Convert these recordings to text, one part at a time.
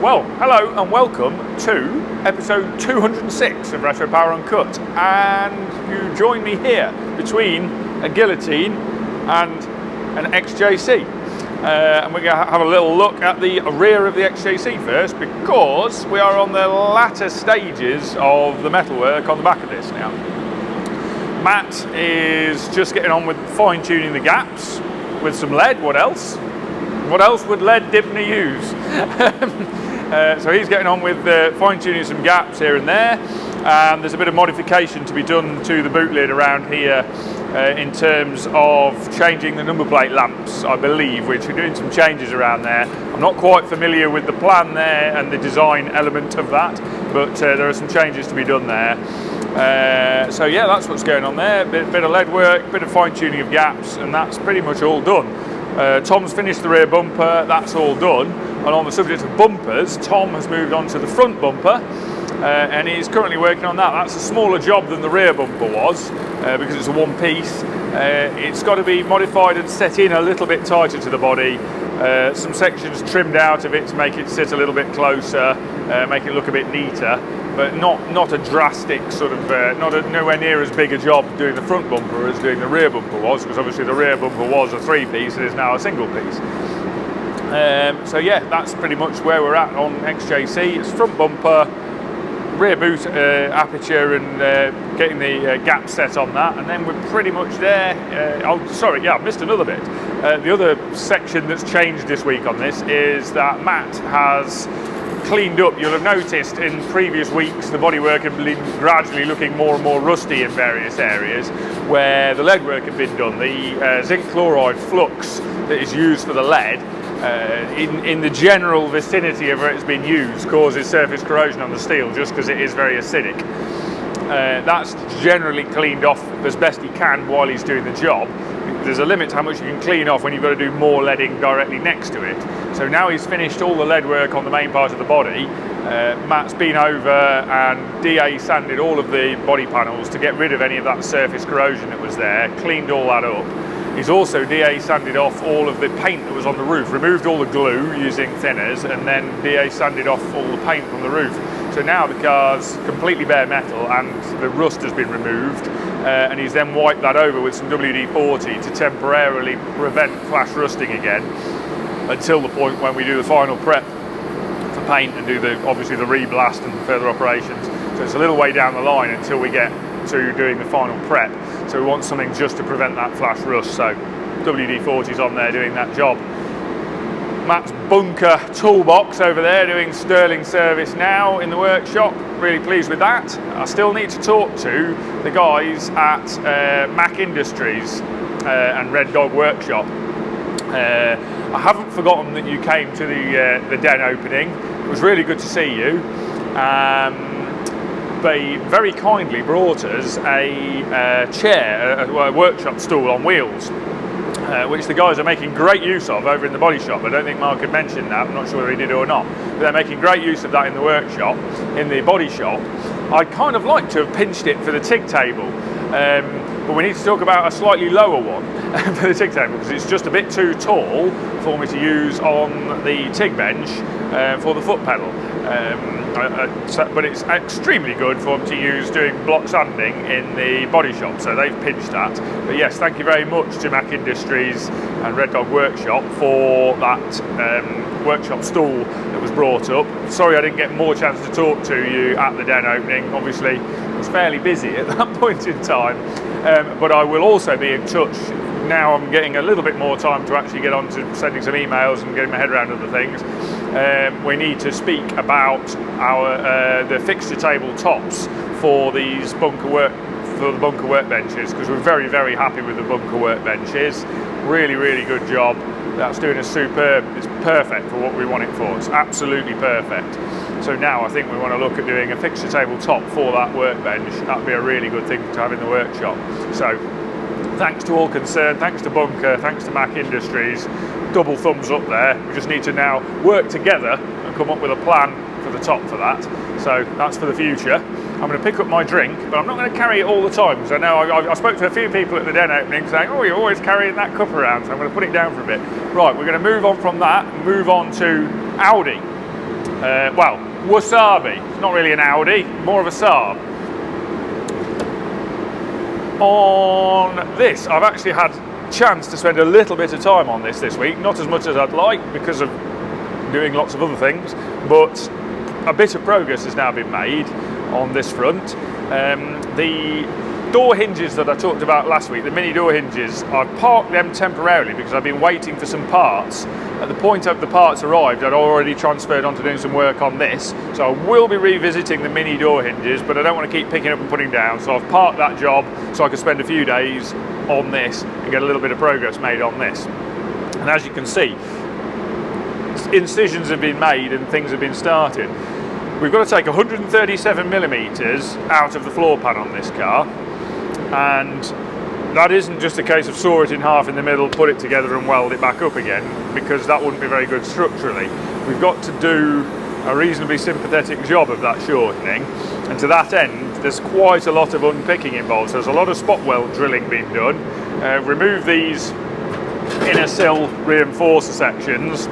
Well, hello and welcome to episode 206 of Retropower Uncut, and you join me here between a guillotine and an XJC, and we're going to have a little look at the rear of the XJC first, because we are on the latter stages of the metalwork on the back of this now. Matt is just getting on with fine-tuning the gaps with some lead. What else? What else would lead Dibner use? So he's getting on with fine-tuning some gaps here and there, and there's a bit of modification to be done to the boot lid around here in terms of changing the number plate lamps, I believe, which we're doing some changes around there. I'm not quite familiar with the plan there and the design element of that, but there are some changes to be done there. So yeah, that's what's going on there. Bit of lead work, bit of fine-tuning of gaps, and that's pretty much all done. Tom's finished the rear bumper, that's all done. And on the subject of bumpers, Tom has moved on to the front bumper, and he's currently working on that. That's a smaller job than the rear bumper was, because it's a one piece. It's got to be modified and set in a little bit tighter to the body. Some sections trimmed out of it to make it sit a little bit closer, make it look a bit neater, but not a drastic sort of, nowhere near as big a job doing the front bumper as doing the rear bumper was, because obviously the rear bumper was a three-piece and is now a single piece. So yeah, that's pretty much where we're at on XJC. It's front bumper, rear boot aperture, and getting the gap set on that, and then we're pretty much there. I missed another bit. The other section that's changed this week on this is that Matt has cleaned up. You'll have noticed in previous weeks the bodywork had been gradually looking more and more rusty in various areas where the lead work had been done. The zinc chloride flux that is used for the lead in the general vicinity of where it's been used causes surface corrosion on the steel, just because it is very acidic. That's generally cleaned off as best he can while he's doing the job. There's a limit to how much you can clean off when you've got to do more leading directly next to it. So now he's finished all the lead work on the main part of the body. Matt's been over and DA sanded all of the body panels to get rid of any of that surface corrosion that was there, cleaned all that up. He's also DA sanded off all of the paint that was on the roof, removed all the glue using thinners, and then DA sanded off all the paint from the roof. So now the car's completely bare metal and the rust has been removed, and he's then wiped that over with some WD-40 to temporarily prevent flash rusting again, until the point when we do the final prep for paint and do obviously the reblast and further operations. So it's a little way down the line until we get to doing the final prep. So we want something just to prevent that flash rust, so WD-40's on there doing that job. Matt's bunker toolbox over there doing sterling service now in the workshop. Really pleased with that. I still need to talk to the guys at Mac Industries and Red Dog Workshop. I haven't forgotten that you came to the den opening. It was really good to see you. They very kindly brought us a chair, a workshop stool on wheels, which the guys are making great use of over in the body shop. I don't think Mark had mentioned that, I'm not sure whether he did or not, but they're making great use of that in the workshop, in the body shop. I'd kind of like to have pinched it for the TIG table, but we need to talk about a slightly lower one for the TIG table, because it's just a bit too tall for me to use on the TIG bench for the foot pedal. But it's extremely good for them to use doing block sanding in the body shop, so they've pinched that. But yes, thank you very much to Mac Industries and Red Dog Workshop for that workshop stool that was brought up. Sorry I didn't get more chance to talk to you at the den opening. Obviously I was fairly busy at that point in time, but I will also be in touch. Now I'm getting a little bit more time to actually get on to sending some emails and getting my head around other things. We need to speak about the fixture table tops for these the bunker workbenches, because we're very, very happy with the bunker workbenches. Really, really good job. That's doing us superb. It's perfect for what we want it for. It's absolutely perfect. So now I think we want to look at doing a fixture table top for that workbench. That'd be a really good thing to have in the workshop. So thanks to all concerned, thanks to Bunker, thanks to Mac Industries, double thumbs up there. We just need to now work together and come up with a plan for the top for that. So that's for the future. I'm going to pick up my drink, but I'm not going to carry it all the time, because I know I spoke to a few people at the den opening saying, oh, you're always carrying that cup around, so I'm going to put it down for a bit. Right, we're going to move on from that and move on to Audi. well, Wasabi. It's not really an Audi, more of a Saab. On this, I've actually had a chance to spend a little bit of time on this week, not as much as I'd like because of doing lots of other things, but a bit of progress has now been made on this front. The door hinges that I talked about last week, the mini door hinges, I've parked them temporarily because I've been waiting for some parts. At the point of the parts arrived, I'd already transferred on to doing some work on this, so I will be revisiting the mini door hinges, but I don't want to keep picking up and putting down, so I've parked that job so I can spend a few days on this and get a little bit of progress made on this. And as you can see, incisions have been made and things have been started. We've got to take 137mm out of the floor pan on this car, and that isn't just a case of saw it in half in the middle, put it together and weld it back up again, because that wouldn't be very good structurally. We've got to do a reasonably sympathetic job of that shortening, and to that end there's quite a lot of unpicking involved. So there's a lot of spot weld drilling being done. Remove these inner sill reinforcer sections.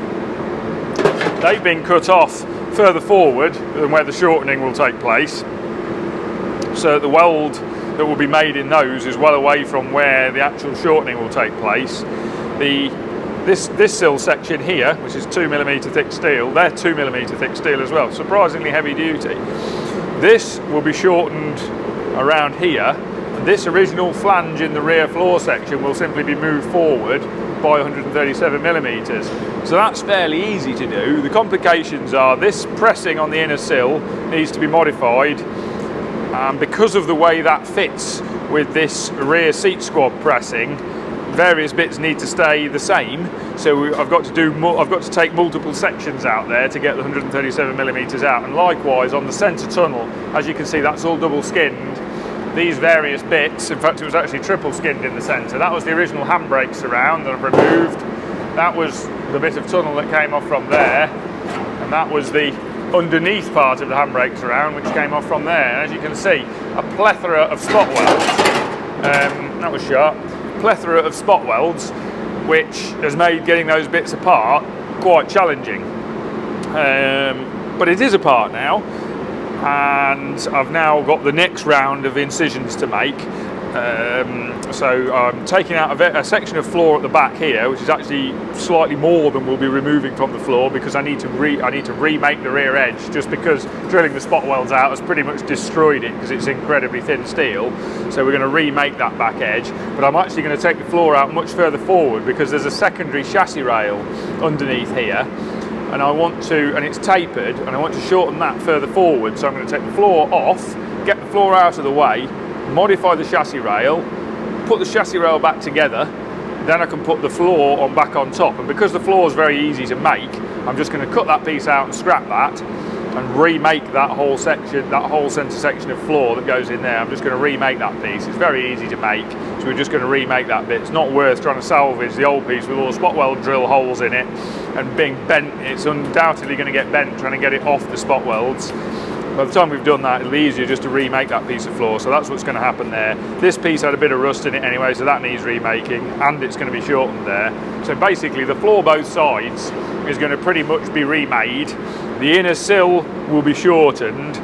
They've been cut off further forward than where the shortening will take place, so the weld that will be made in those is well away from where the actual shortening will take place. This sill section here, which is 2mm thick steel, they're 2mm thick steel as well, surprisingly heavy duty. This will be shortened around here, and this original flange in the rear floor section will simply be moved forward by 137mm. So that's fairly easy to do. The complications are this pressing on the inner sill needs to be modified. Because of the way that fits with this rear seat squad pressing, various bits need to stay the same. So I've got to take multiple sections out there to get the 137mm out. And likewise on the centre tunnel, as you can see, that's all double skinned. These various bits, in fact it was actually triple skinned in the centre. That was the original handbrake surround that I've removed. That was the bit of tunnel that came off from there, and that was the underneath part of the handbrake surround which came off from there. And as you can see, a plethora of spot welds, that was sharp, plethora of spot welds, which has made getting those bits apart quite challenging. But it is apart now, and I've now got the next round of incisions to make. So I'm taking out a section of floor at the back here, which is actually slightly more than we'll be removing from the floor, because I need to remake the rear edge, just because drilling the spot welds out has pretty much destroyed it because it's incredibly thin steel. So we're going to remake that back edge, but I'm actually going to take the floor out much further forward because there's a secondary chassis rail underneath here, and it's tapered, and I want to shorten that further forward. So I'm going to take the floor off, get the floor out of the way, modify the chassis rail, put the chassis rail back together, then I can put the floor back on top. And because the floor is very easy to make, I'm just going to cut that piece out and scrap that and remake that whole section, that whole centre section of floor that goes in there. I'm just going to remake that piece. It's very easy to make, so we're just going to remake that bit. It's not worth trying to salvage the old piece with all the spot weld drill holes in it and being bent. It's undoubtedly going to get bent trying to get it off the spot welds. By the time we've done that, it'll be easier just to remake that piece of floor. So that's what's going to happen there. This piece had a bit of rust in it anyway, so that needs remaking, and it's going to be shortened there. So basically the floor both sides is going to pretty much be remade. The inner sill will be shortened.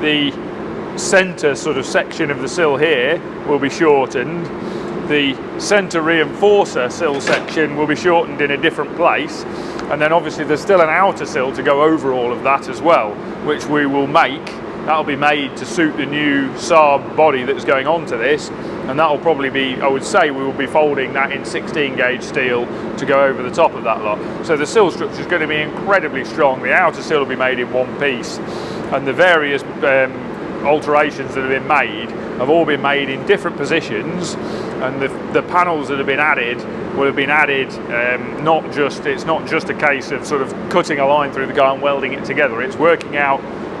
The centre sort of section of the sill here will be shortened. The centre reinforcer sill section will be shortened in a different place. And then obviously there's still an outer sill to go over all of that as well, which we will make. That'll be made to suit the new Saab body that's going onto this, and that'll probably be, I would say, we will be folding that in 16 gauge steel to go over the top of that lot. So the sill structure is going to be incredibly strong. The outer sill will be made in one piece, and the various alterations that have been made have all been made in different positions, and the panels that have been added will have been added, it's not just a case of sort of cutting a line through the car and welding it together. It's working out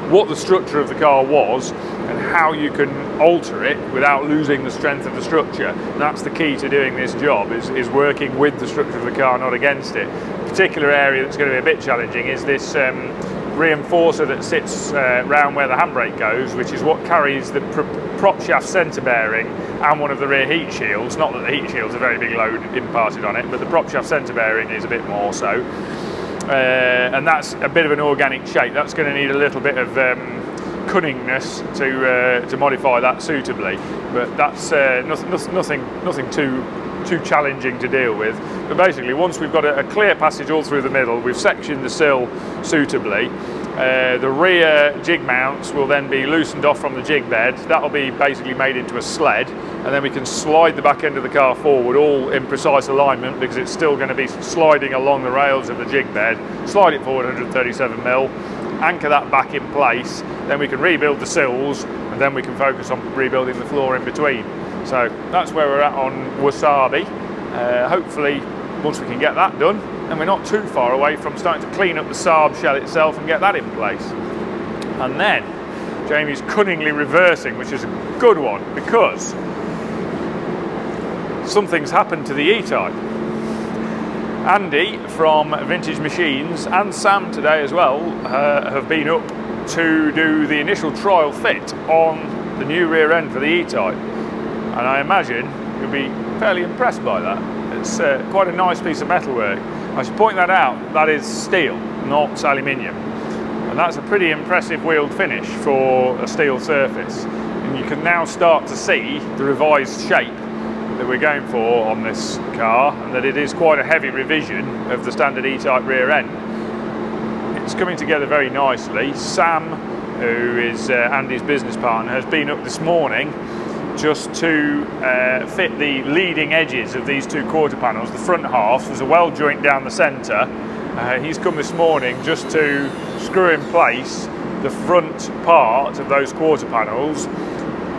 what the structure of the car was and how you can alter it without losing the strength of the structure. And that's the key to doing this job, is working with the structure of the car, not against it. A particular area that's going to be a bit challenging is this reinforcer that sits round where the handbrake goes, which is what carries the prop shaft centre bearing and one of the rear heat shields. Not that the heat shield's a very big load imparted on it, but the prop shaft centre bearing is a bit more so. and that's a bit of an organic shape. That's going to need a little bit of cunningness to modify that suitably, but that's nothing too challenging to deal with. But basically, once we've got a clear passage all through the middle, we've sectioned the sill suitably. The rear jig mounts will then be loosened off from the jig bed. That'll be basically made into a sled, and then we can slide the back end of the car forward, all in precise alignment, because it's still going to be sliding along the rails of the jig bed. Slide it forward 137mm, anchor that back in place, then we can rebuild the sills, and then we can focus on rebuilding the floor in between. So that's where we're at on Wasabi. Hopefully, once we can get that done, and we're not too far away from starting to clean up the Saab shell itself and get that in place. And then Jamie's cunningly reversing, which is a good one, because something's happened to the E-Type. Andy from Vintage Machines and Sam today as well have been up to do the initial trial fit on the new rear end for the E-Type, and I imagine you'll be fairly impressed by that. It's quite a nice piece of metalwork. I should point that out, that is steel, not aluminium, and that's a pretty impressive wheeled finish for a steel surface, and you can now start to see the revised shape that we're going for on this car, and that it is quite a heavy revision of the standard E-Type rear end. It's coming together very nicely. Sam, who is Andy's business partner, has been up this morning just to fit the leading edges of these two quarter panels, the front half. There's a weld joint down the centre. He's come this morning just to screw in place the front part of those quarter panels,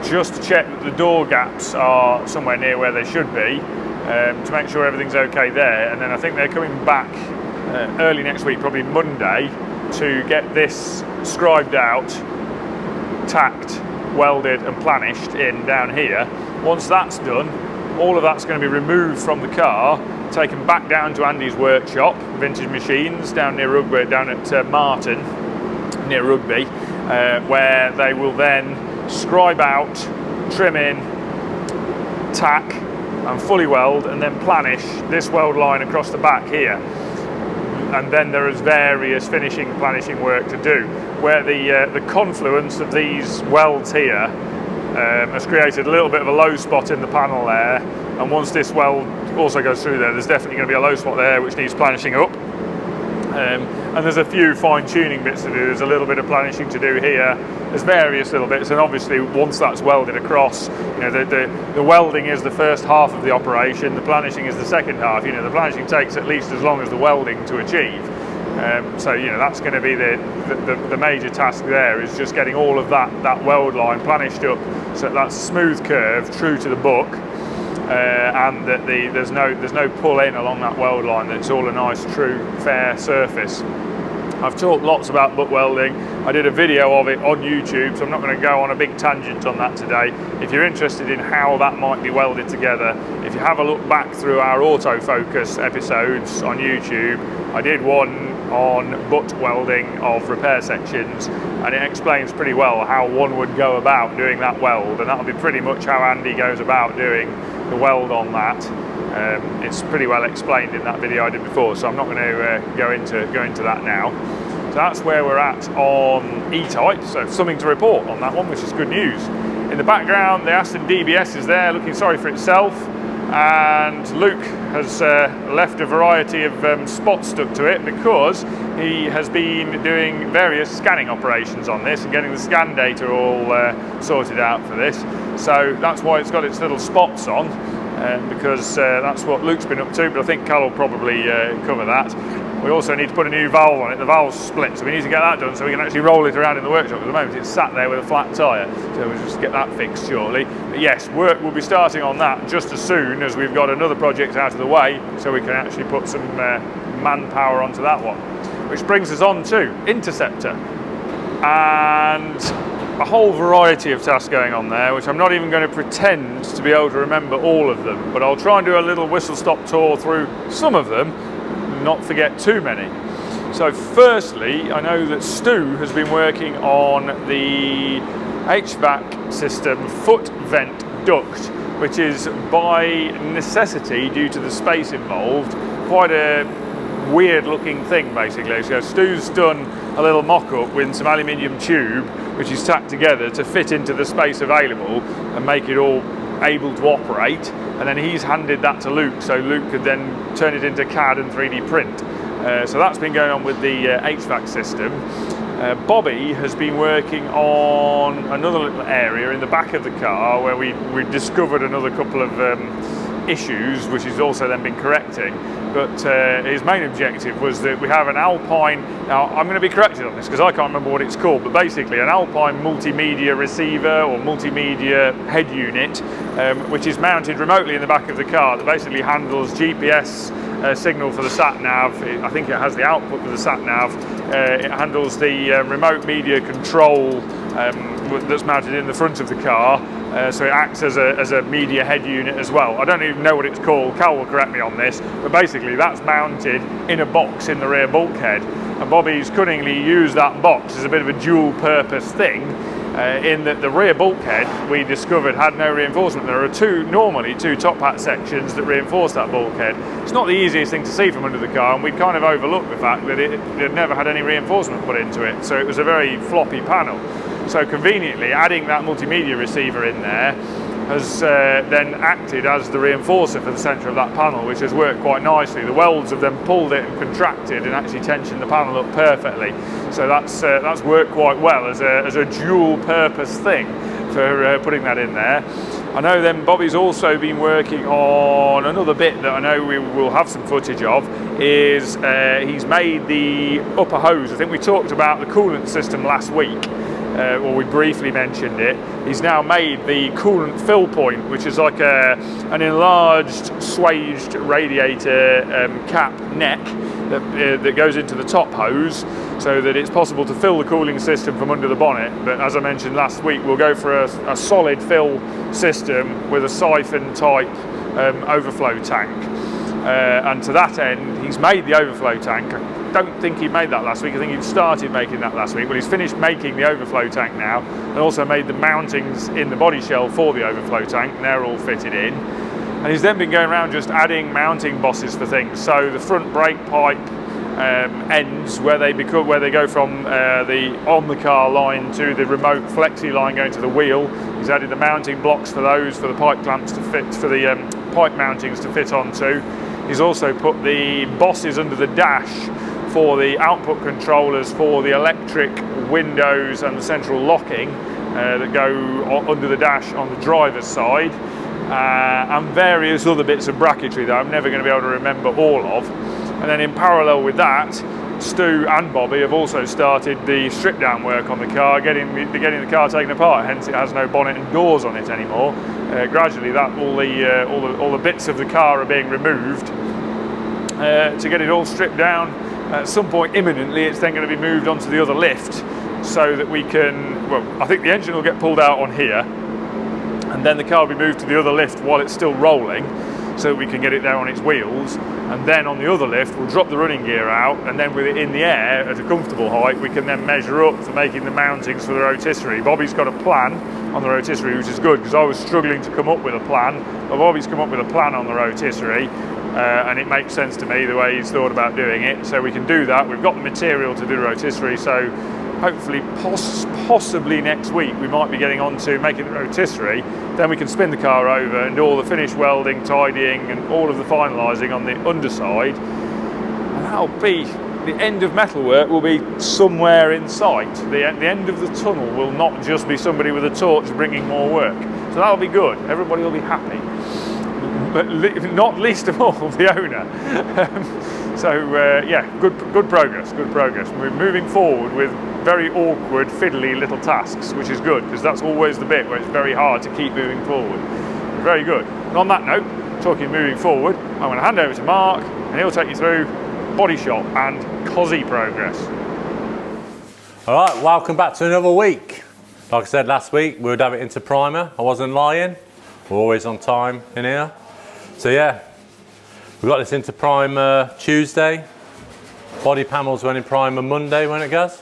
just to check that the door gaps are somewhere near where they should be, to make sure everything's okay there. And then I think they're coming back early next week, probably Monday, to get this scribed out, tacked, welded and planished in down here. Once that's done, all of that's going to be removed from the car, taken back down to Andy's workshop, Vintage Machines, down near Rugby, down at Martin, near Rugby, where they will then scribe out, trim in, tack and fully weld, and then planish this weld line across the back here. And then there is various finishing, planishing work to do, where the confluence of these welds here has created a little bit of a low spot in the panel there, and once this weld also goes through there, there's definitely going to be a low spot there which needs planishing up. And there's a few fine-tuning bits to do. There's a little bit of planishing to do here. There's various little bits, and obviously once that's welded across, you know, the welding is the first half of the operation. The planishing is the second half. You know, the planishing takes at least as long as the welding to achieve. So you know, that's going to be the major task there, is just getting all of that weld line planished up so that's a smooth curve, true to the book. And that there's no pull in along that weld line, that it's all a nice, true, fair surface. I've talked lots about butt welding. I did a video of it on YouTube, so I'm not going to go on a big tangent on that today. If you're interested in how that might be welded together, if you have a look back through our autofocus episodes on YouTube, I did one on butt welding of repair sections, and it explains pretty well how one would go about doing that weld, and that'll be pretty much how Andy goes about doing the weld on that. It's pretty well explained in that video I did before, so I'm not going to go into that now. So that's where we're at on E-Type, so something to report on that one, which is good news. In the background, the Aston DBS is there, looking sorry for itself, and Luke has left a variety of spots stuck to it, because he has been doing various scanning operations on this and getting the scan data all sorted out for this. So that's why it's got its little spots on, because that's what Luke's been up to, but I think Cal will probably cover that. We also need to put a new valve on it. The valve's split, so we need to get that done so we can actually roll it around in the workshop. At the moment it's sat there with a flat tyre, so we'll just get that fixed shortly. But yes, work will be starting on that just as soon as we've got another project out of the way, so we can actually put some manpower onto that one. Which brings us on to Interceptor, and a whole variety of tasks going on there, which I'm not even going to pretend to be able to remember all of them, but I'll try and do a little whistle-stop tour through some of them, not forget too many. So firstly, I know that Stu has been working on the HVAC system foot vent duct, which is by necessity, due to the space involved, quite a weird looking thing basically. So Stu's done a little mock-up with some aluminium tube which is tacked together to fit into the space available and make it all able to operate, and then he's handed that to Luke so Luke could then turn it into CAD and 3D print. So that's been going on with the HVAC system. Bobby has been working on another little area in the back of the car where we discovered another couple of issues which he's also then been correcting, but his main objective was that we have an Alpine, now I'm going to be corrected on this because I can't remember what it's called, but basically an Alpine multimedia receiver or multimedia head unit which is mounted remotely in the back of the car that basically handles GPS signal for the sat-nav. I think it has the output for the sat-nav. It handles the remote media control that's mounted in the front of the car, so it acts as a media head unit as well. I don't even know what it's called, Cal will correct me on this, but basically that's mounted in a box in the rear bulkhead, and Bobby's cunningly used that box as a bit of a dual purpose thing, in that the rear bulkhead we discovered had no reinforcement. There are normally two top hat sections that reinforce that bulkhead. It's not the easiest thing to see from under the car, and we kind of overlooked the fact that it never had any reinforcement put into it, so it was a very floppy panel. So conveniently adding that multimedia receiver in there has then acted as the reinforcer for the centre of that panel, which has worked quite nicely. The welds have then pulled it and contracted and actually tensioned the panel up perfectly. So that's worked quite well as a dual purpose thing for putting that in there. I know then Bobby's also been working on another bit that I know we will have some footage of, is he's made the upper hose. I think we talked about the coolant system last week. Or we briefly mentioned it. He's now made the coolant fill point, which is like an enlarged swaged radiator cap neck that goes into the top hose, so that it's possible to fill the cooling system from under the bonnet. But as I mentioned last week, we'll go for a solid fill system with a siphon type overflow tank. And to that end, he's made the overflow tank. I don't think he made that last week. I think he'd started making that last week. Well, he's finished making the overflow tank now, and also made the mountings in the body shell for the overflow tank, and they're all fitted in. And he's then been going around just adding mounting bosses for things. So the front brake pipe ends where they go from the on the car line to the remote flexi line going to the wheel. He's added the mounting blocks for those, for the pipe clamps to fit, for the pipe mountings to fit onto. He's also put the bosses under the dash for the output controllers for the electric windows and the central locking that go under the dash on the driver's side, and various other bits of bracketry that I'm never going to be able to remember all of. And then in parallel with that, Stu and Bobby have also started the strip down work on the car, getting the car taken apart, hence it has no bonnet and doors on it anymore. Gradually all the bits of the car are being removed to get it all stripped down. At some point imminently it's then going to be moved onto the other lift, so that we can, well, I think the engine will get pulled out on here, and then the car will be moved to the other lift while it's still rolling, so that we can get it there on its wheels. And then on the other lift we'll drop the running gear out, and then with it in the air at a comfortable height we can then measure up for making the mountings for the rotisserie. Bobby's got a plan on the rotisserie, which is good, because I was struggling to come up with a plan, but Bobby's come up with a plan on the rotisserie. And it makes sense to me the way he's thought about doing it, so we can do that. We've got the material to do the rotisserie, so hopefully possibly next week we might be getting on to making the rotisserie. Then we can spin the car over and do all the finish welding, tidying and all of the finalising on the underside, and that'll be the end of metalwork. Will be somewhere in sight. The end of the tunnel will not just be somebody with a torch bringing more work, so that'll be good. Everybody will be happy, but not least of all the owner. Yeah, good progress. We're moving forward with very awkward, fiddly little tasks, which is good, because that's always the bit where it's very hard to keep moving forward. Very good. And on that note, talking moving forward, I'm going to hand over to Mark, and he'll take you through body shop and cosy progress. All right, welcome back to another week. Like I said last week, we would have it into primer. I wasn't lying. We're always on time in here. So yeah, we got this into primer Tuesday. Body panels went in primer Monday, when it goes?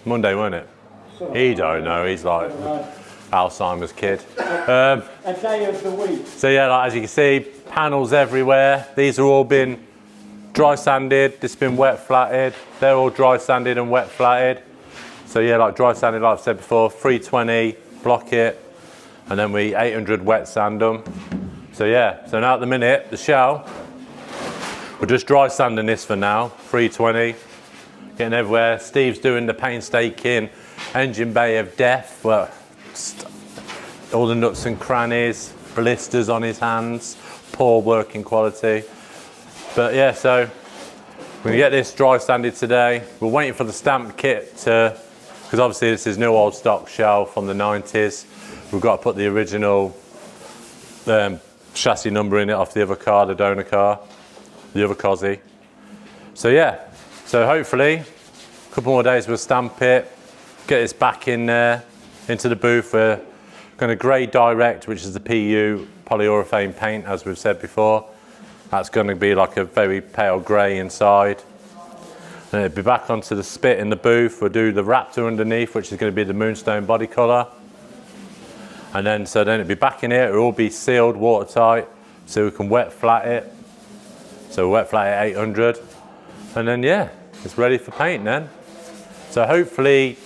Monday, wasn't it? He don't know, he's like Alzheimer's kid. A day of the week. So yeah, like, as you can see, panels everywhere. These are all been dry sanded, this has been wet flatted. They're all dry sanded and wet flatted. So yeah, like dry sanded, like I've said before, 320, block it, and then we 800 wet sand them. So yeah, so now at the minute, the shell, we're just dry sanding this for now, 320, getting everywhere. Steve's doing the painstaking engine bay of death, well, all the nuts and crannies, blisters on his hands, poor working quality. But yeah, so we're gonna get this dry sanded today. We're waiting for the stamp kit to, because obviously this is new old stock shell from the 90s. We've got to put the original chassis number in it off the other car, the donor car, the other Cosy. So yeah, so hopefully a couple more days we'll stamp it, get this back in there, into the booth. We're going to grade direct, which is the PU polyurethane paint, as we've said before. That's going to be like a very pale grey inside. Then it'll be back onto the spit in the booth. We'll do the Raptor underneath, which is going to be the Moonstone body colour. And then, so then it'll be back in here. It'll all be sealed, watertight, so we can wet flat it. So we'll wet flat it 800. And then, yeah, it's ready for paint then. So hopefully,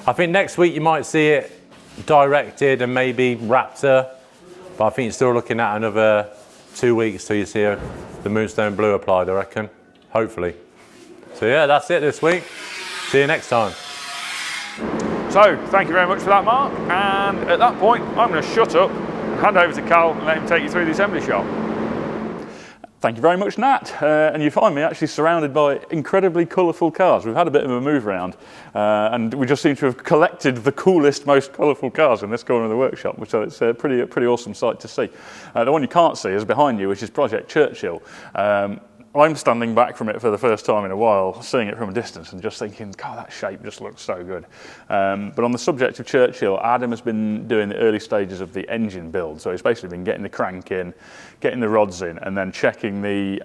I think next week you might see it directed and maybe Raptor. But I think you're still looking at another 2 weeks till you see the Moonstone blue applied, I reckon. Hopefully. So yeah, that's it this week. See you next time. So, thank you very much for that, Mark. And at that point, I'm going to shut up and hand over to Cal and let him take you through the assembly shop. Thank you very much, Nat. And you find me actually surrounded by incredibly colourful cars. We've had a bit of a move around and we just seem to have collected the coolest, most colourful cars in this corner of the workshop, which it's a pretty awesome sight to see. The one you can't see is behind you, which is Project Churchill. I'm standing back from it for the first time in a while, seeing it from a distance and just thinking, God, that shape just looks so good. But on the subject of Churchill, Adam has been doing the early stages of the engine build. So he's basically been getting the crank in, getting the rods in, and then checking the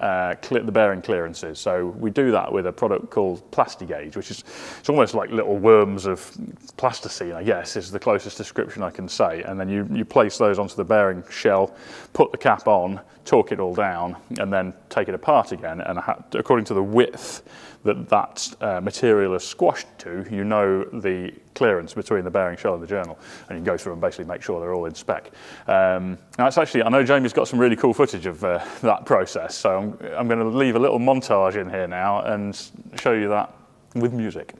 bearing clearances. So we do that with a product called Plastigauge, which is it's almost like little worms of plasticine, I guess, is the closest description I can say. And then you place those onto the bearing shell, put the cap on, torque it all down, and then take it apart again. And according to the width that material is squashed to, you know the clearance between the bearing shell and the journal, and you can go through and basically make sure they're all in spec. Now it's actually, I know Jamie's got some really cool footage of that process, so I'm going to leave a little montage in here now and show you that with music.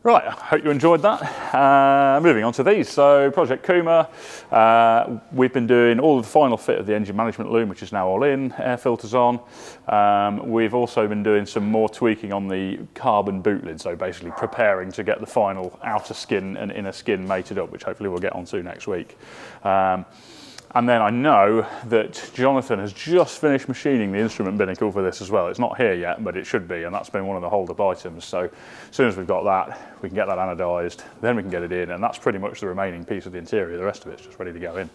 Right, I hope you enjoyed that. Moving on to these. So Project Kuma, we've been doing all of the final fit of the engine management loom, which is now all in, air filters on. We've also been doing some more tweaking on the carbon boot lid, so basically preparing to get the final outer skin and inner skin mated up, which hopefully we'll get onto next week. And then I know that Jonathan has just finished machining the instrument binnacle for this as well. It's not here yet, but it should be, and that's been one of the hold-up items. So as soon as we've got that, we can get that anodised, then we can get it in, and that's pretty much the remaining piece of the interior. The rest of it's just ready to go in.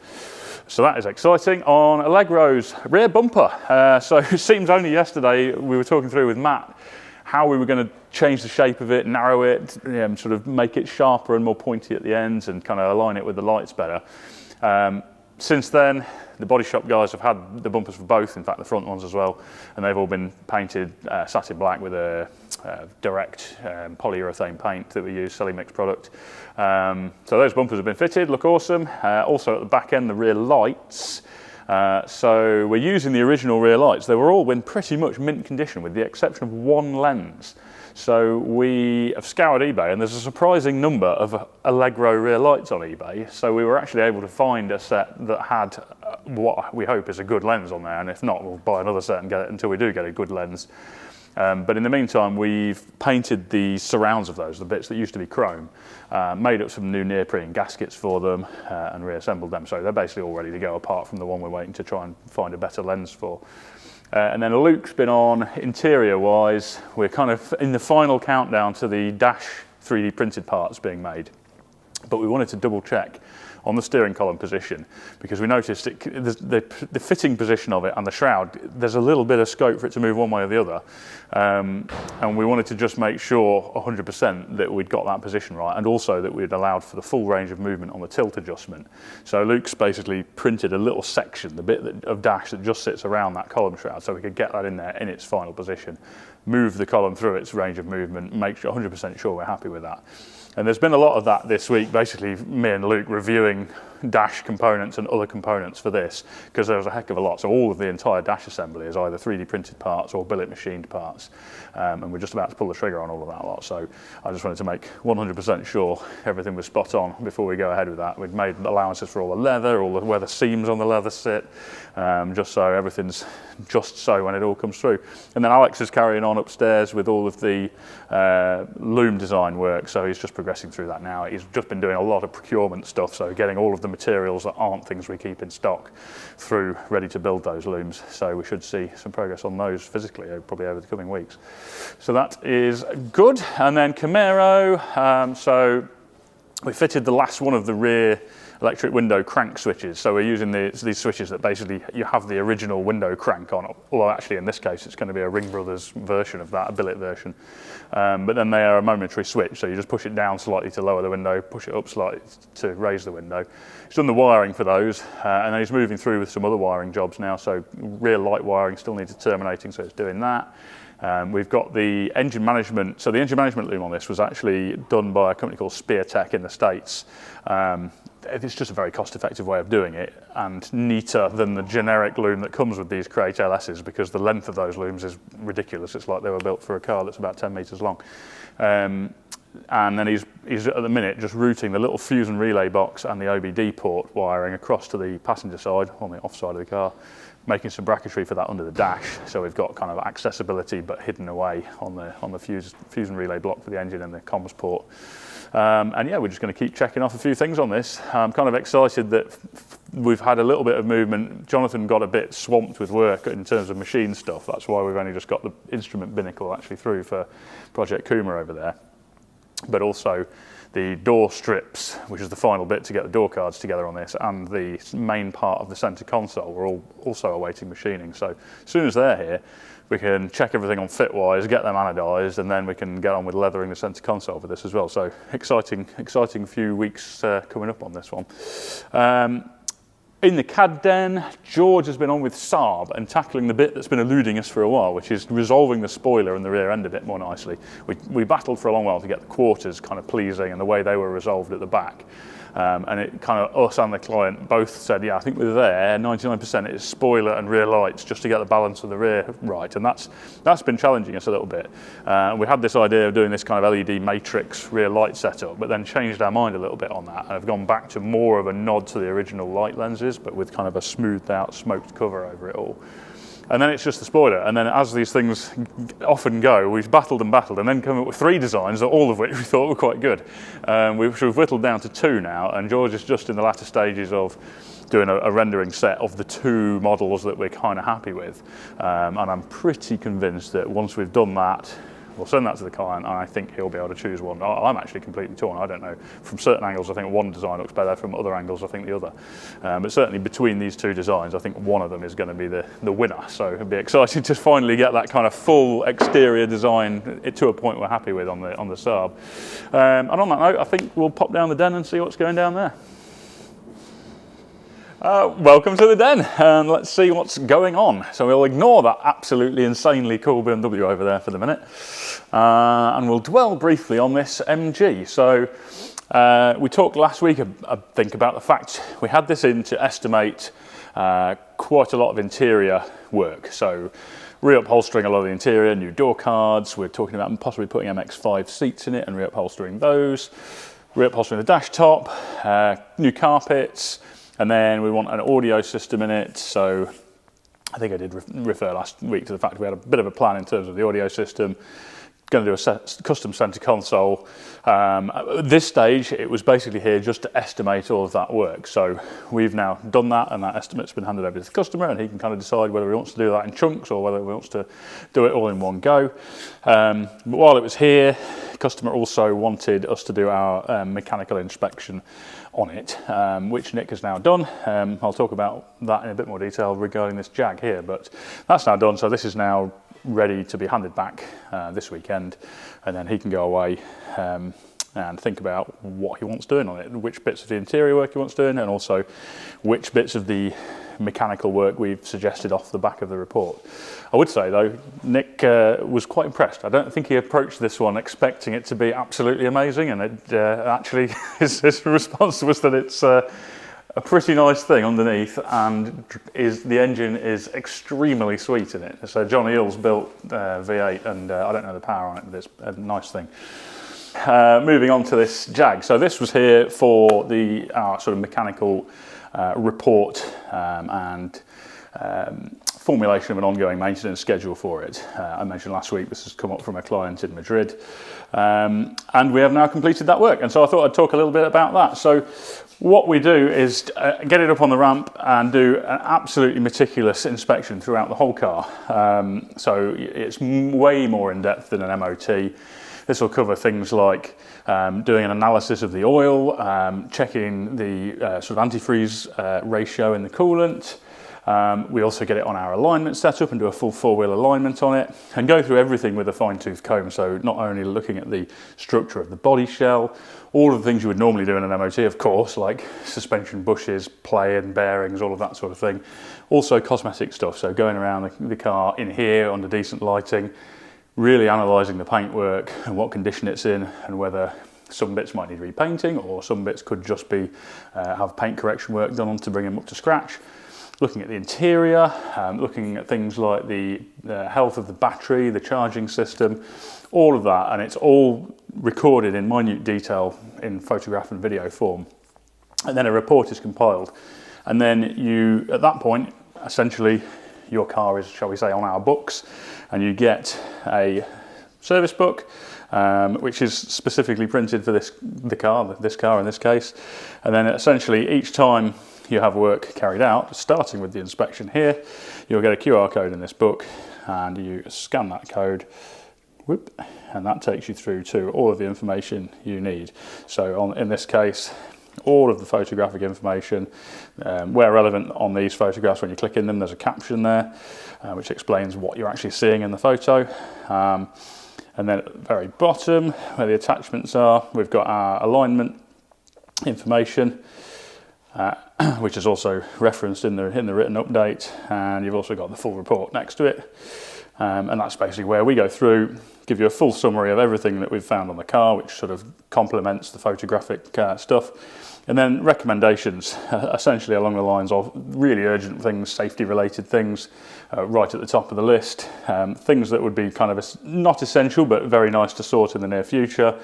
So that is exciting. On Allegro's rear bumper. So it seems only yesterday we were talking through with Matt how we were going to change the shape of it, narrow it, sort of make it sharper and more pointy at the ends and kind of align it with the lights better. Since then, the body shop guys have had the bumpers for both, in fact the front ones as well, and they've all been painted satin black with a direct polyurethane paint that we use, Celimix product. So those bumpers have been fitted, look awesome. Also at the back end, the rear lights. So we're using the original rear lights. They were all in pretty much mint condition with the exception of one lens. So we have scoured eBay, and there's a surprising number of Allegro rear lights on eBay. So we were actually able to find a set that had what we hope is a good lens on there, and if not, we'll buy another set and get it until we do get a good lens. But in the meantime, we've painted the surrounds of those, the bits that used to be chrome, made up some new neoprene gaskets for them, and reassembled them. So they're basically all ready to go, apart from the one we're waiting to try and find a better lens for. And then Luke's been on interior-wise. We're kind of in the final countdown to the dash 3D printed parts being made. But we wanted to double check on the steering column position because we noticed the fitting position of it and the shroud, there's a little bit of scope for it to move one way or the other. And we wanted to just make sure 100% that we'd got that position right, and also that we'd allowed for the full range of movement on the tilt adjustment. So Luke's basically printed a little section, the bit of dash that just sits around that column shroud, so we could get that in there in its final position, move the column through its range of movement, make sure 100% sure we're happy with that. And there's been a lot of that this week, basically me and Luke reviewing dash components and other components for this, because there was a heck of a lot. So all of the entire dash assembly is either 3D printed parts or billet machined parts. And we're just about to pull the trigger on all of that lot. So I just wanted to make 100% sure everything was spot on before we go ahead with that. We'd made allowances for all the leather, all the where the seams on the leather sit, just so everything's just so when it all comes through. And then Alex is carrying on upstairs with all of the loom design work. So he's just progressing through that now. He's just been doing a lot of procurement stuff, so getting all of the materials that aren't things we keep in stock through, ready to build those looms. So we should see some progress on those physically, probably over the coming weeks. So that is good. And then Camaro, so we fitted the last one of the rear electric window crank switches. So we're using these switches that basically you have the original window crank on, although actually in this case it's going to be a Ring Brothers version of that, a billet version. But then they are a momentary switch, so you just push it down slightly to lower the window, push it up slightly to raise the window. He's done the wiring for those, and then he's moving through with some other wiring jobs now, so rear light wiring still needs terminating, so it's doing that. We've got the engine management. So the engine management loom on this was actually done by a company called Spear Tech in the States. It's just a very cost-effective way of doing it and neater than the generic loom that comes with these Crate LSs, because the length of those looms is ridiculous. It's like they were built for a car that's about 10 metres long. And then he's at the minute just routing the little fuse and relay box and the OBD port wiring across to the passenger side, on the off side of the car, making some bracketry for that under the dash, so we've got kind of accessibility but hidden away on the fuse and relay block for the engine and the comms port. And yeah, we're just going to keep checking off a few things on this. I'm kind of excited that we've had a little bit of movement. Jonathan got a bit swamped with work in terms of machine stuff. That's why we've only just got the instrument binnacle actually through for Project Kuma over there. But also the door strips, which is the final bit to get the door cards together on this, and the main part of the centre console, we're all also awaiting machining. So as soon as they're here, we can check everything on fit-wise, get them anodised, and then we can get on with leathering the centre console for this as well. So exciting few weeks coming up on this one. In the CAD den, George has been on with Saab and tackling the bit that's been eluding us for a while, which is resolving the spoiler and the rear end a bit more nicely. We battled for a long while to get the quarters kind of pleasing and the way they were resolved at the back. And it kind of, us and the client both said, yeah, I think with there, 99% is spoiler and rear lights just to get the balance of the rear right. And that's been challenging us a little bit. We had this idea of doing this kind of LED matrix rear light setup, but then changed our mind a little bit on that and have gone back to more of a nod to the original light lenses, but with kind of a smoothed out smoked cover over it all. And then it's just the spoiler. And then as these things often go, we've battled and then come up with 3 designs, all of which we thought were quite good. We've whittled down to 2 now, and George is just in the latter stages of doing a rendering set of the 2 models that we're kind of happy with. And I'm pretty convinced that once we've done that, we'll send that to the client, and I think he'll be able to choose one. I'm actually completely torn. I don't know. From certain angles, I think one design looks better. From other angles, I think the other. But certainly between these 2 designs, I think one of them is going to be the winner. So it'll be exciting to finally get that kind of full exterior design to a point we're happy with on the Saab. And on that note, I think we'll pop down the den and see what's going down there. Welcome to the den, and let's see what's going on. So we'll ignore that absolutely insanely cool BMW over there for the minute, and we'll dwell briefly on this MG. So we talked last week, I think, about the fact we had this in to estimate quite a lot of interior work. So re-upholstering a lot of the interior, new door cards. We're talking about possibly putting MX-5 seats in it and re-upholstering those, re-upholstering the dash top, new carpets. And then we want an audio system in it. So I think I did refer last week to the fact we had a bit of a plan in terms of the audio system. Going to do a custom center console. At this stage, it was basically here just to estimate all of that work. So we've now done that, and that estimate's been handed over to the customer, and he can kind of decide whether he wants to do that in chunks or whether he wants to do it all in one go. But while it was here, the customer also wanted us to do our mechanical inspection on it, which Nick has now done. I'll talk about that in a bit more detail regarding this Jag here, but that's now done. So this is now ready to be handed back this weekend, and then he can go away and think about what he wants doing on it, which bits of the interior work he wants doing, and also which bits of the mechanical work we've suggested off the back of the report. I would say though, Nick was quite impressed. I don't think he approached this one expecting it to be absolutely amazing, and it actually his response was that it's a pretty nice thing underneath, and the engine is extremely sweet in it. So John Eel's built V8, and I don't know the power on it, but it's a nice thing. Moving on to this Jag. So this was here for the sort of mechanical report and formulation of an ongoing maintenance schedule for it. I mentioned last week this has come up from a client in Madrid, and we have now completed that work, and so I thought I'd talk a little bit about that. So what we do is get it up on the ramp and do an absolutely meticulous inspection throughout the whole car. So it's way more in depth than an MOT. This will cover things like doing an analysis of the oil, checking the sort of antifreeze ratio in the coolant. We also get it on our alignment setup and do a full 4-wheel alignment on it, and go through everything with a fine-tooth comb. So not only looking at the structure of the body shell, all of the things you would normally do in an MOT, of course, like suspension bushes, play-in bearings, all of that sort of thing. Also cosmetic stuff, so going around the car in here under decent lighting, really analysing the paintwork and what condition it's in, and whether some bits might need repainting or some bits could just be have paint correction work done on to bring them up to scratch. Looking at the interior, looking at things like the health of the battery, the charging system, all of that, and it's all recorded in minute detail in photograph and video form. And then a report is compiled. And then you, at that point, essentially your car is, shall we say, on our books, and you get a service book, which is specifically printed for this car in this case. And then essentially each time you have work carried out, starting with the inspection here, you'll get a QR code in this book, and you scan that code, whoop, and that takes you through to all of the information you need. So in this case, all of the photographic information, where relevant on these photographs, when you click in them, there's a caption there, which explains what you're actually seeing in the photo. And then at the very bottom, where the attachments are, we've got our alignment information. which is also referenced in the written update, and you've also got the full report next to it. And that's basically where we go through, give you a full summary of everything that we've found on the car, which sort of complements the photographic stuff. And then recommendations, essentially along the lines of really urgent things, safety related things, right at the top of the list. Things that would be kind of not essential, but very nice to sort in the near future.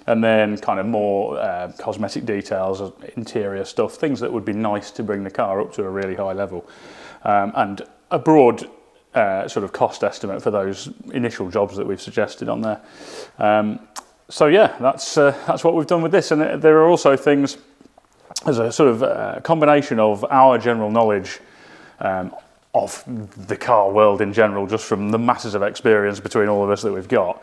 And then kind of more cosmetic details, interior stuff, things that would be nice to bring the car up to a really high level. And a broad sort of cost estimate for those initial jobs that we've suggested on there. So yeah, that's what we've done with this. And there are also things as a sort of combination of our general knowledge of the car world in general, just from the masses of experience between all of us that we've got,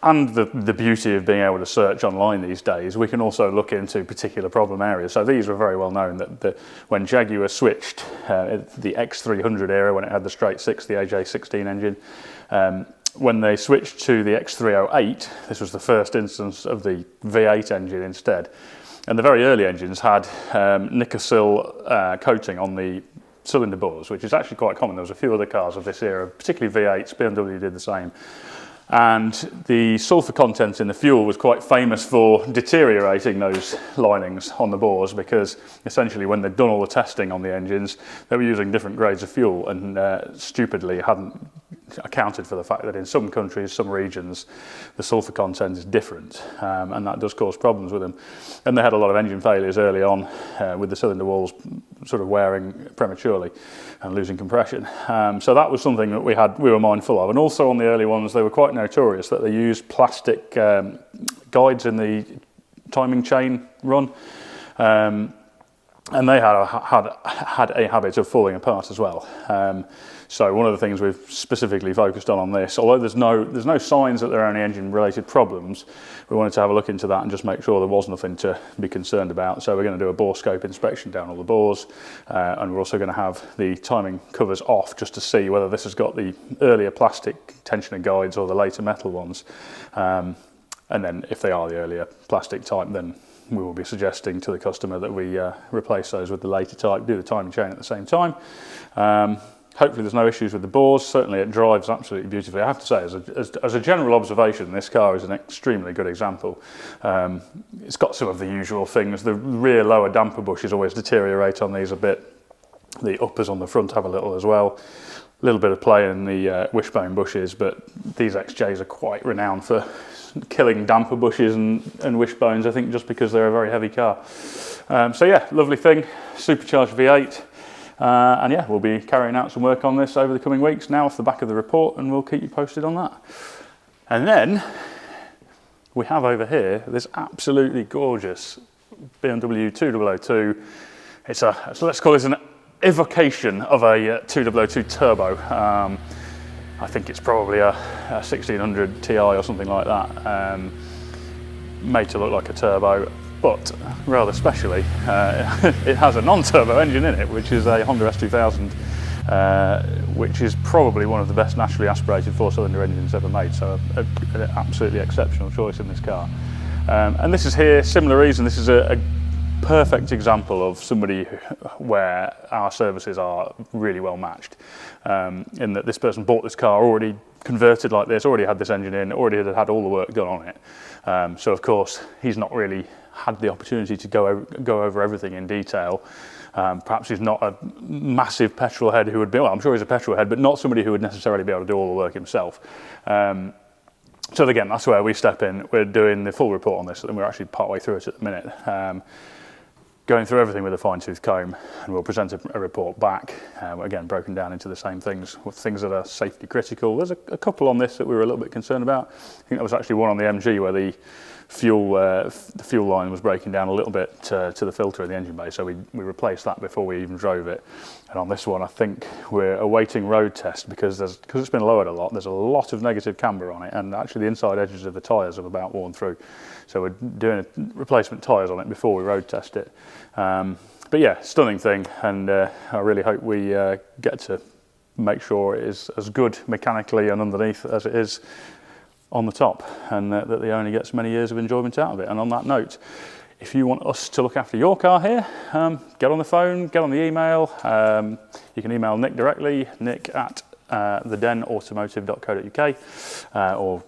and the beauty of being able to search online these days. We can also look into particular problem areas. So these were very well known that when Jaguar switched the X300 era, when it had the straight six, the AJ16 engine, when they switched to the X308, this was the first instance of the V8 engine instead. And the very early engines had Nickel coating on the cylinder bores, which is actually quite common. There was a few other cars of this era, particularly V8s, BMW did the same. And the sulfur content in the fuel was quite famous for deteriorating those linings on the bores, because essentially when they'd done all the testing on the engines, they were using different grades of fuel, and stupidly hadn't accounted for the fact that in some countries, some regions, the sulfur content is different, and that does cause problems with them. And they had a lot of engine failures early on with the cylinder walls sort of wearing prematurely and losing compression. So that was something that we were mindful of. And also on the early ones, they were quite notorious that they used plastic guides in the timing chain run. And they had a habit of falling apart as well. So one of the things we've specifically focused on this, although there's no signs that there are any engine-related problems, we wanted to have a look into that and just make sure there was nothing to be concerned about. So we're going to do a bore scope inspection down all the bores, and we're also going to have the timing covers off just to see whether this has got the earlier plastic tensioner guides or the later metal ones. And then if they are the earlier plastic type, then we will be suggesting to the customer that we replace those with the later type, do the timing chain at the same time. Hopefully there's no issues with the bores. Certainly it drives absolutely beautifully. I have to say, as a general observation, this car is an extremely good example. It's got some of the usual things. The rear lower damper bushes always deteriorate on these a bit. The uppers on the front have a little as well. A little bit of play in the wishbone bushes, but these XJs are quite renowned for killing damper bushes and wishbones, I think, just because they're a very heavy car. So yeah, lovely thing, supercharged V8. And yeah, we'll be carrying out some work on this over the coming weeks now off the back of the report, and we'll keep you posted on that. And then we have over here this absolutely gorgeous BMW 2002. So let's call this an evocation of a 2002 turbo. I think it's probably a 1600 Ti or something like that, made to look like a turbo, but rather specially, it has a non-turbo engine in it, which is a Honda S2000, which is probably one of the best naturally aspirated four-cylinder engines ever made, so an absolutely exceptional choice in this car. And this is here, similar reason, this is a perfect example of somebody where our services are really well matched, in that this person bought this car already converted like this, already had this engine in, already had all the work done on it. So of course he's not really had the opportunity to go over everything in detail. Perhaps he's not a massive petrol head who would be, well, I'm sure he's a petrol head, but not somebody who would necessarily be able to do all the work himself. So again, that's where we step in. We're doing the full report on this, and we're actually partway through it at the minute. Going through everything with a fine-tooth comb, and we'll present a report back, again broken down into the same things, with things that are safety critical. There's a couple on this that we were a little bit concerned about. I think there was actually one on the MG where the fuel line was breaking down a little bit to the filter in the engine bay, so we replaced that before we even drove it. And on this one, I think we're awaiting road test because it's been lowered a lot. There's a lot of negative camber on it, and actually the inside edges of the tyres have about worn through. So we're doing replacement tyres on it before we road test it. But yeah, stunning thing, and I really hope we get to make sure it is as good mechanically and underneath as it is on the top, and that the owner gets many years of enjoyment out of it. And on that note, If you want us to look after your car here, get on the phone, get on the email. You can email Nick directly, nick@thedenautomotive.co.uk, or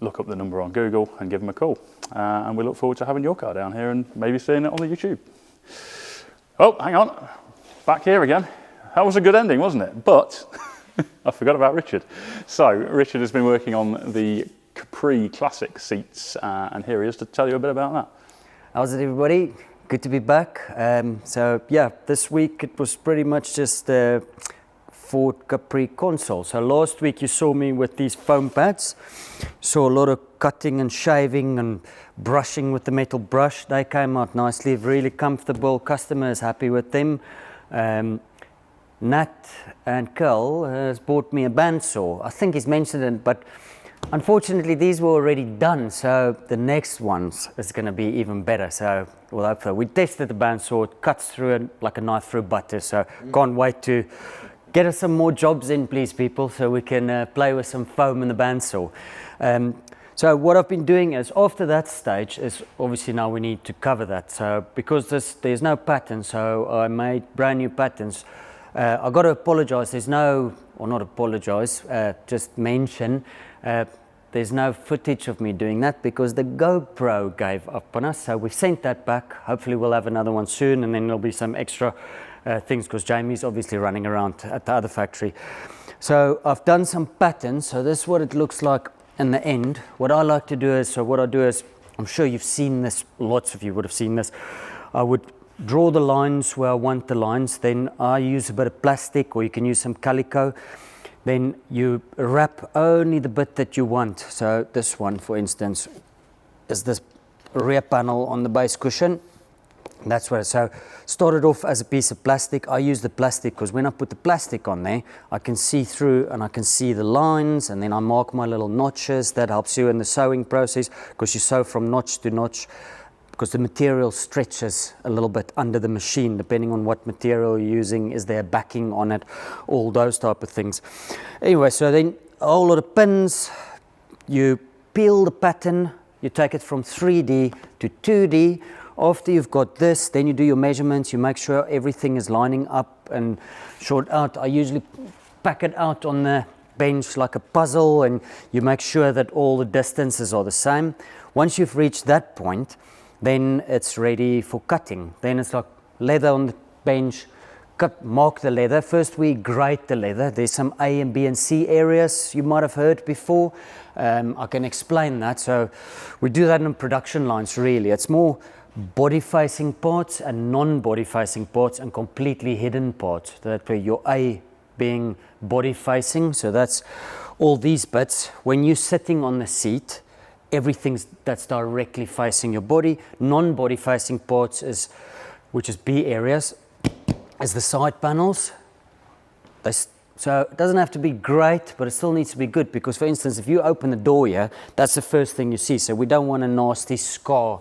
look up the number on Google and give them a call. And we look forward to having your car down here and maybe seeing it on the YouTube. Oh, hang on, back here again. That was a good ending, wasn't it? But I forgot about Richard. So Richard has been working on the Capri Classic seats, and here he is to tell you a bit about that. How's it, everybody? Good to be back. So yeah, this week it was pretty much just Ford Capri console. So last week you saw me with these foam pads. Saw a lot of cutting and shaving and brushing with the metal brush. They came out nicely, really comfortable. Customer is happy with them. Nat and Carl has bought me a bandsaw. I think he's mentioned it, but unfortunately these were already done, so the next ones is going to be even better. So we'll hope so. We tested the bandsaw, it cuts through it like a knife through butter, so can't wait to get us some more jobs in, please, people, so we can play with some foam in the bandsaw. So what I've been doing is, after that stage, is obviously now we need to cover that. So because there's no pattern, so I made brand new patterns. I got to apologize, there's no, or not apologize, just mention, there's no footage of me doing that because the GoPro gave up on us. So we've sent that back. Hopefully we'll have another one soon, and then there'll be some extra things because Jamie's obviously running around at the other factory. So I've done some patterns. So this is what it looks like in the end. What I like to do is, I'm sure you've seen this, lots of you would have seen this. I would draw the lines where I want the lines. Then I use a bit of plastic, or you can use some calico. Then you wrap only the bit that you want. So this one, for instance, is this rear panel on the base cushion. That's where, so started off as a piece of plastic. I use the plastic because when I put the plastic on there, I can see through and I can see the lines, and then I mark my little notches. That helps you in the sewing process because you sew from notch to notch, because the material stretches a little bit under the machine depending on what material you're using. Is there backing on it? All those type of things. Anyway, so then a whole lot of pins. You peel the pattern, you take it from 3D to 2D. After you've got this, then you do your measurements, you make sure everything is lining up and short out. I usually pack it out on the bench like a puzzle, and you make sure that all the distances are the same. Once you've reached that point, then it's ready for cutting. Then it's like leather on the bench, mark the leather. First we grade the leather. There's some A and B and C areas you might have heard before. I can explain that. So we do that in production lines really. It's more body facing parts and non-body facing parts and completely hidden parts. That way your A being body facing, so that's all these bits. When you're sitting on the seat, everything that's directly facing your body. Non-body facing parts is, which is B areas, is the side panels. So it doesn't have to be great, but it still needs to be good, because for instance, if you open the door here, that's the first thing you see. So we don't want a nasty scar.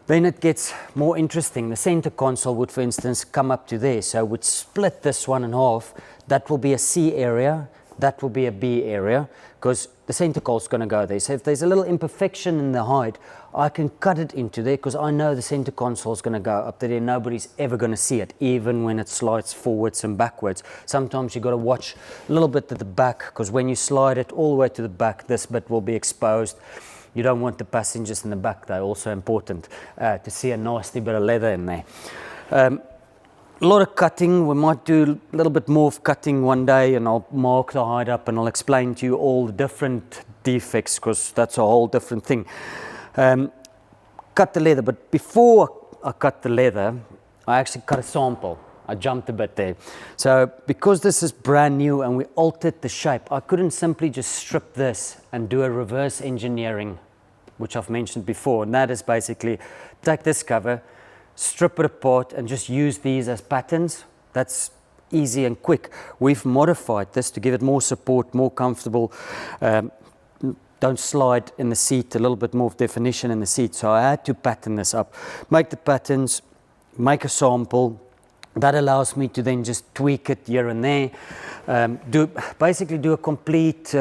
Then it gets more interesting. The center console would, for instance, come up to there. So we'd split this one in half. That will be a C area. That will be a B area, because the center console is going to go there. So if there's a little imperfection in the height, I can cut it into there, because I know the center console is going to go up there. Nobody's ever going to see it, even when it slides forwards and backwards. Sometimes you've got to watch a little bit at the back, because when you slide it all the way to the back, this bit will be exposed. You don't want the passengers in the back, they're also important, to see a nasty bit of leather in there. A lot of cutting. We might do a little bit more of cutting one day, and I'll mark the hide up and I'll explain to you all the different defects, because that's a whole different thing. Cut the leather, but before I cut the leather, I actually cut a sample. I jumped a bit there. So because this is brand new and we altered the shape, I couldn't simply just strip this and do a reverse engineering, which I've mentioned before. And that is basically take this cover, strip it apart, and just use these as patterns. That's easy and quick. We've modified this to give it more support, more comfortable. Don't slide in the seat, a little bit more definition in the seat. So I had to pattern this up, make the patterns, make a sample. That allows me to then just tweak it here and there. Basically do a complete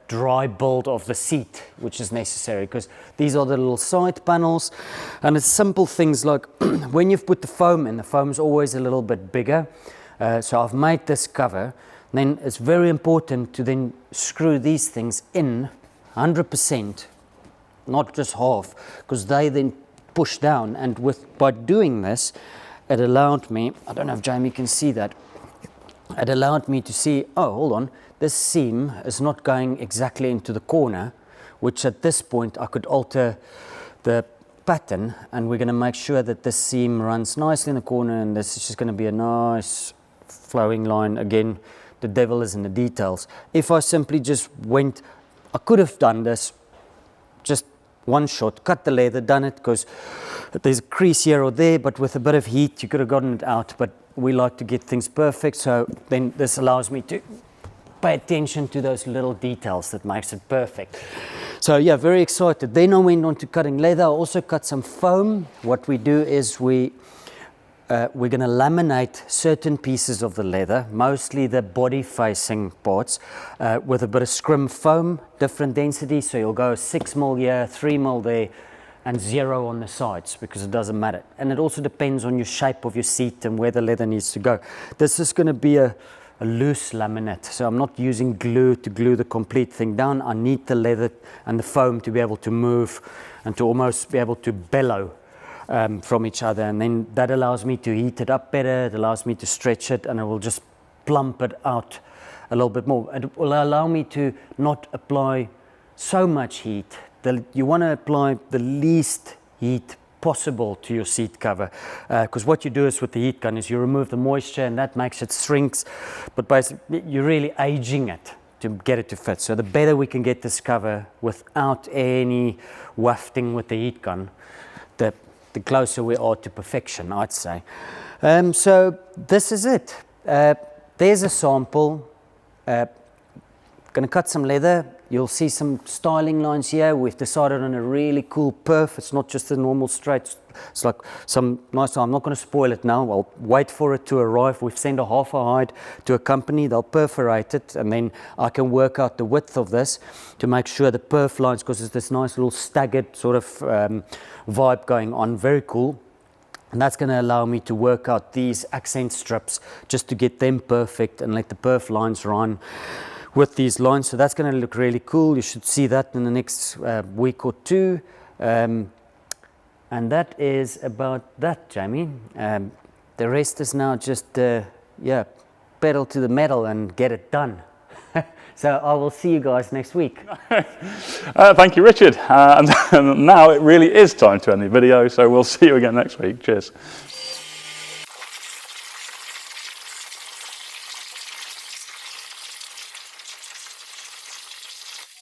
dry build of the seat, which is necessary, because these are the little side panels, and it's simple things like when you've put the foam in, the foam's always a little bit bigger. So I've made this cover. Then it's very important to then screw these things in 100%, not just half, because they then push down. And by doing this, it allowed me, I don't know if Jamie can see that, it allowed me to see, oh, hold on, this seam is not going exactly into the corner, which at this point I could alter the pattern, and we're going to make sure that this seam runs nicely in the corner, and this is just going to be a nice flowing line. Again, the devil is in the details. If I simply just went, I could have done this just one shot, cut the leather, done it, because there's a crease here or there, but with a bit of heat you could have gotten it out, but we like to get things perfect, so then this allows me to pay attention to those little details that makes it perfect. So yeah, very excited. Then I went on to cutting leather. I also cut some foam. What we do is we're going to laminate certain pieces of the leather, mostly the body facing parts, with a bit of scrim foam, different density. So you'll go 6mm here, 3mm there, and 0 on the sides, because it doesn't matter. And it also depends on your shape of your seat and where the leather needs to go. This is going to be a loose laminate, so I'm not using glue to glue the complete thing down. I need the leather and the foam to be able to move and to almost be able to bellow from each other, and then that allows me to heat it up better, it allows me to stretch it, and it will just plump it out a little bit more. It will allow me to not apply so much heat. You want to apply the least heat possible to your seat cover, because what you do is with the heat gun is you remove the moisture, and that makes it shrinks, but basically you're really aging it to get it to fit. So the better we can get this cover without any wafting with the heat gun, the closer we are to perfection, I'd say. So this is it. There's a sample. Going to cut some leather. You'll see some styling lines here. We've decided on a really cool perf. It's not just a normal straight. It's like some nice. I'm not going to spoil it now. I'll wait for it to arrive. We've sent a half a hide to a company. They'll perforate it, and then I can work out the width of this to make sure the perf lines, because it's this nice little staggered sort of vibe going on. Very cool. And that's going to allow me to work out these accent strips just to get them perfect and let the perf lines run with these lines. So that's going to look really cool. You should see that in the next week or two. And that is about that, Jamie. The rest is now just, pedal to the metal and get it done. So I will see you guys next week. Thank you, Richard. And now it really is time to end the video, so we'll see you again next week. Cheers.